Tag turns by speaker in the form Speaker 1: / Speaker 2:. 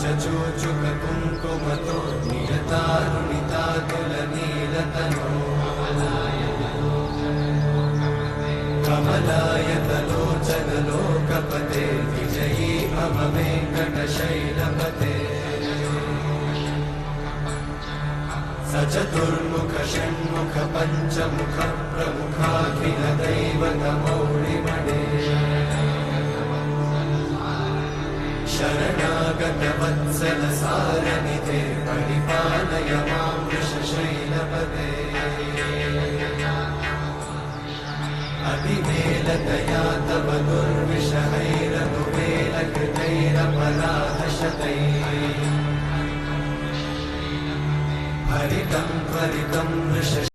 Speaker 1: चूचुक कुङ्कुमतो नियतारुणितातुलनीलतनो कमलायतलोचन लोकपते विजयी भव वेङ्कटशैलपते सचतुर्मुख षण्मुख पञ्चमुख प्रमुखाखिल दैवतमौलिमणे शरणागत वत्सल सारनिधे परिपालय मां वृषशैलपते अतिवेलतया तव दुर्विषहैरनुवेलकृतैरपराधशतैः हरितं त्वरितं वृष